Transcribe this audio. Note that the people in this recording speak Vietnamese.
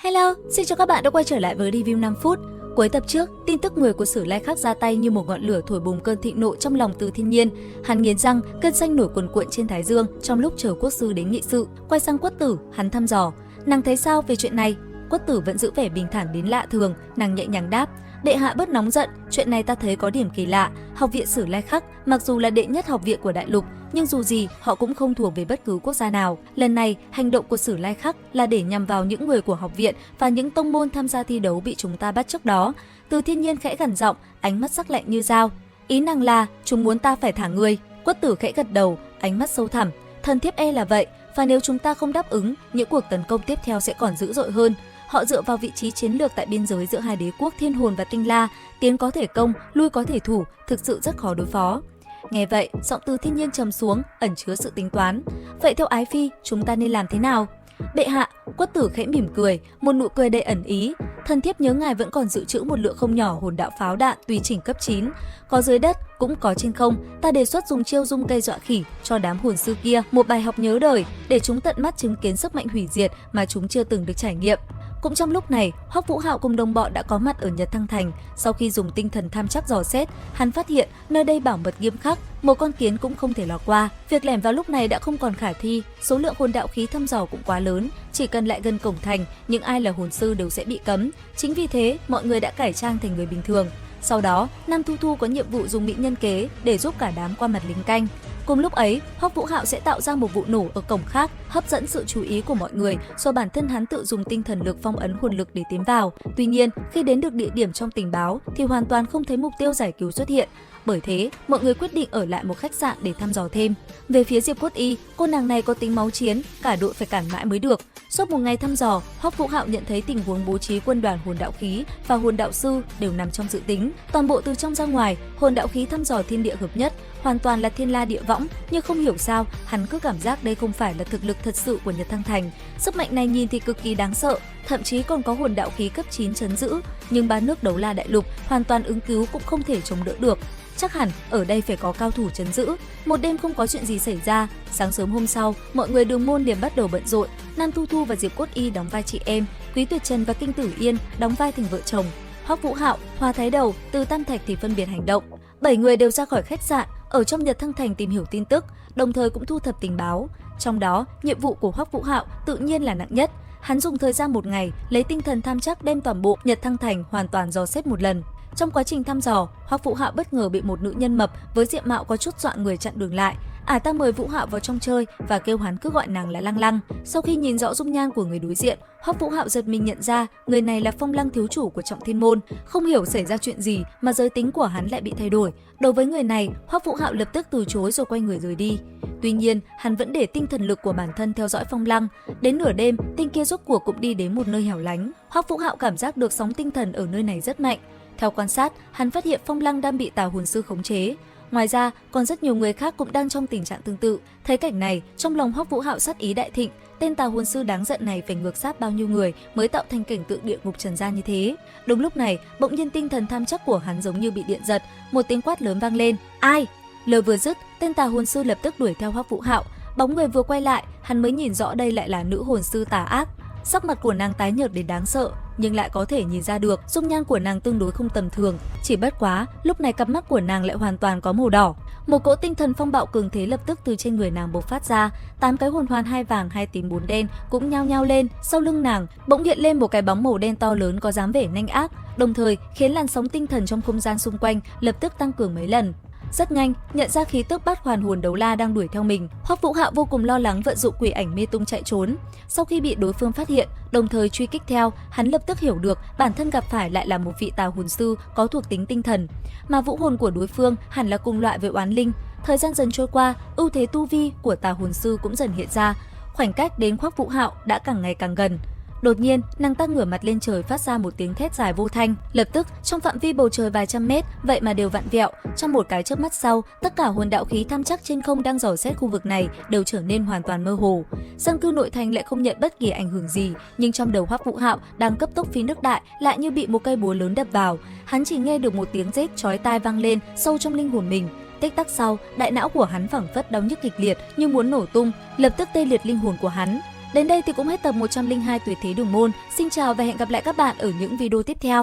Hello, xin chào các bạn đã quay trở lại với review 5 phút. Cuối tập trước, tin tức người của Sử Lai Khắc ra tay như một ngọn lửa thổi bùng cơn thịnh nộ trong lòng Từ Thiên Nhiên. Hắn nghiến răng, cơn xanh nổi cuồn cuộn trên thái dương trong lúc chờ quốc sư đến nghị sự. Quay sang Quất Tử, hắn thăm dò: "Nàng thấy sao về chuyện này?" Quất Tử vẫn giữ vẻ bình thản đến lạ thường, nàng nhẹ nhàng đáp: "Đệ hạ bớt nóng giận, chuyện này ta thấy có điểm kỳ lạ. Học viện Sử Lai Khắc mặc dù là đệ nhất học viện của đại lục, nhưng dù gì họ cũng không thuộc về bất cứ quốc gia nào. Lần này, hành động của Sử Lai Khắc là để nhằm vào những người của học viện và những tông môn tham gia thi đấu bị chúng ta bắt trước đó." Từ Thiên Nhiên khẽ gằn giọng, ánh mắt sắc lạnh như dao. "Ý nàng là chúng muốn ta phải thả ngươi?" Quất Tử khẽ gật đầu, ánh mắt sâu thẳm. "Thần thiếp e là vậy, và nếu chúng ta không đáp ứng, những cuộc tấn công tiếp theo sẽ còn dữ dội hơn. Họ dựa vào vị trí chiến lược tại biên giới giữa hai đế quốc Thiên Hồn và Tinh La, tiến có thể công, lui có thể thủ, thực sự rất khó đối phó." Nghe vậy, giọng Từ Thiên Nhiên trầm xuống, ẩn chứa sự tính toán. "Vậy theo ái phi, chúng ta nên làm thế nào?" "Bệ hạ," Quất Tử khẽ mỉm cười, một nụ cười đầy ẩn ý. "Thần thiếp nhớ ngài vẫn còn dự trữ một lượng không nhỏ hồn đạo pháo đạn tùy chỉnh cấp 9, có dưới đất cũng có trên không. Ta đề xuất dùng chiêu dung cây dọa khỉ cho đám hồn sư kia một bài học nhớ đời, để chúng tận mắt chứng kiến sức mạnh hủy diệt mà chúng chưa từng được trải nghiệm." Cũng trong lúc này, Hoắc Vũ Hạo cùng đồng bọn đã có mặt ở Nhật Thăng Thành. Sau khi dùng tinh thần tham chắc dò xét, hắn phát hiện nơi đây bảo mật nghiêm khắc, một con kiến cũng không thể lọt qua. Việc lẻn vào lúc này đã không còn khả thi, số lượng hồn đạo khí thăm dò cũng quá lớn, chỉ cần lại gần cổng thành, những ai là hồn sư đều sẽ bị cấm. Chính vì thế, mọi người đã cải trang thành người bình thường. Sau đó, Nam Thu Thu có nhiệm vụ dùng mỹ nhân kế để giúp cả đám qua mặt lính canh. Cùng lúc ấy, Hoắc Vũ Hạo sẽ tạo ra một vụ nổ ở cổng khác, hấp dẫn sự chú ý của mọi người, rồi bản thân hắn tự dùng tinh thần lực phong ấn hồn lực để tiến vào. Tuy nhiên, khi đến được địa điểm trong tình báo thì hoàn toàn không thấy mục tiêu giải cứu xuất hiện. Bởi thế, mọi người quyết định ở lại một khách sạn để thăm dò thêm. Về phía Diệp Cốt Y, cô nàng này có tính máu chiến, cả đội phải cản mãi mới được. Suốt một ngày thăm dò, Hoắc Vũ Hạo nhận thấy tình huống bố trí quân đoàn hồn đạo khí và hồn đạo sư đều nằm trong dự tính. Toàn bộ từ trong ra ngoài, hồn đạo khí thăm dò thiên địa hợp nhất, hoàn toàn là thiên la địa võng, nhưng không hiểu sao, hắn cứ cảm giác đây không phải là thực lực thật sự của Nhật Thăng Thành. Sức mạnh này nhìn thì cực kỳ đáng sợ, thậm chí còn có hồn đạo khí cấp 9 trấn giữ, nhưng ba nước Đấu La đại lục hoàn toàn ứng cứu cũng không thể chống đỡ được. Chắc hẳn ở đây phải có cao thủ trấn giữ. Một đêm không có chuyện gì xảy ra, sáng sớm hôm sau, mọi người Đường Môn liền bắt đầu bận rộn. Nam Thu Thu và Diệp Cốt Y đóng vai chị em, Quý Tuyệt Trần và Kinh Tử Yên đóng vai thành vợ chồng. Hoắc Vũ Hạo, Hoa Thái Đầu, Từ Tam Thạch thì phân biệt hành động. 7 người đều ra khỏi khách sạn, ở trong Nhật Thăng Thành tìm hiểu tin tức, đồng thời cũng thu thập tình báo. Trong đó, nhiệm vụ của Hoắc Vũ Hạo tự nhiên là nặng nhất. Hắn dùng thời gian một ngày, lấy tinh thần tham chắc đem toàn bộ Nhật Thăng Thành hoàn toàn dò xét một lần. Trong quá trình thăm dò, Hoắc Vũ Hạo bất ngờ bị một nữ nhân mập với diện mạo có chút dọa người chặn đường lại. Ả ta mời Vũ Hạo vào trong chơi và kêu hắn cứ gọi nàng là Lăng Lăng. Sau khi nhìn rõ dung nhan của người đối diện, Hoắc Vũ Hạo giật mình nhận ra người này là Phong Lăng thiếu chủ của Trọng Thiên Môn. Không hiểu xảy ra chuyện gì mà giới tính của hắn lại bị thay đổi. Đối với người này, Hoắc Vũ Hạo lập tức từ chối rồi quay người rời đi. Tuy nhiên, hắn vẫn để tinh thần lực của bản thân theo dõi Phong Lăng. Đến nửa đêm, tên kia rốt cuộc cũng đi đến một nơi hẻo lánh. Hoắc Vũ Hạo cảm giác được sóng tinh thần ở nơi này rất mạnh. Theo quan sát, hắn phát hiện Phong Lăng đang bị Tà hồn sư khống chế. Ngoài ra, còn rất nhiều người khác cũng đang trong tình trạng tương tự. Thấy cảnh này, trong lòng Hoắc Vũ Hạo sát ý đại thịnh. Tên Tà hồn sư đáng giận này phải ngược sát bao nhiêu người mới tạo thành cảnh tượng địa ngục trần gian như thế. Đúng lúc này, bỗng nhiên tinh thần tham chắc của hắn giống như bị điện giật, một tiếng quát lớn vang lên: "Ai?" Lời vừa dứt, tên Tà hồn sư lập tức đuổi theo Hoắc Vũ Hạo. Bóng người vừa quay lại, hắn mới nhìn rõ đây lại là nữ hồn sư tà ác. Sắc mặt của nàng tái nhợt đến đáng sợ, nhưng lại có thể nhìn ra được dung nhan của nàng tương đối không tầm thường. Chỉ bất quá, lúc này cặp mắt của nàng lại hoàn toàn có màu đỏ. Một cỗ tinh thần phong bạo cường thế lập tức từ trên người nàng bộc phát ra. 8 cái hồn hoàn 2 vàng 2 tím 4 đen cũng nhao nhao lên. Sau lưng nàng bỗng hiện lên một cái bóng màu đen to lớn có dáng vẻ nhanh ác, đồng thời khiến làn sóng tinh thần trong không gian xung quanh lập tức tăng cường mấy lần. Rất nhanh, nhận ra khí tức Bát Hoàn hồn đấu la đang đuổi theo mình, Hoắc Vũ Hạo vô cùng lo lắng vận dụng quỷ ảnh mê tung chạy trốn. Sau khi bị đối phương phát hiện, đồng thời truy kích theo, hắn lập tức hiểu được bản thân gặp phải lại là một vị tà hồn sư có thuộc tính tinh thần, mà vũ hồn của đối phương hẳn là cùng loại với oán linh. Thời gian dần trôi qua, ưu thế tu vi của tà hồn sư cũng dần hiện ra, khoảnh cách đến Hoắc Vũ Hạo đã càng ngày càng gần. Đột nhiên, nàng ta ngửa mặt lên trời phát ra một tiếng thét dài vô thanh. Lập tức, trong phạm vi bầu trời vài trăm mét, vậy mà đều vặn vẹo. Trong một cái chớp mắt sau, tất cả hồn đạo khí tham chắc trên không đang dò xét khu vực này đều trở nên hoàn toàn mơ hồ. Dân cư nội thành lại không nhận bất kỳ ảnh hưởng gì, nhưng trong đầu Hoắc Vũ Hạo đang cấp tốc phi nước đại lại như bị một cây búa lớn đập vào. Hắn chỉ nghe được một tiếng rết chói tai vang lên sâu trong linh hồn mình. Tích tắc sau, đại não của hắn phảng phất đau nhức kịch liệt như muốn nổ tung, lập tức tê liệt linh hồn của hắn. Đến đây thì cũng hết tập 102 Tuyệt thế đường môn. Xin chào và hẹn gặp lại các bạn ở những video tiếp theo.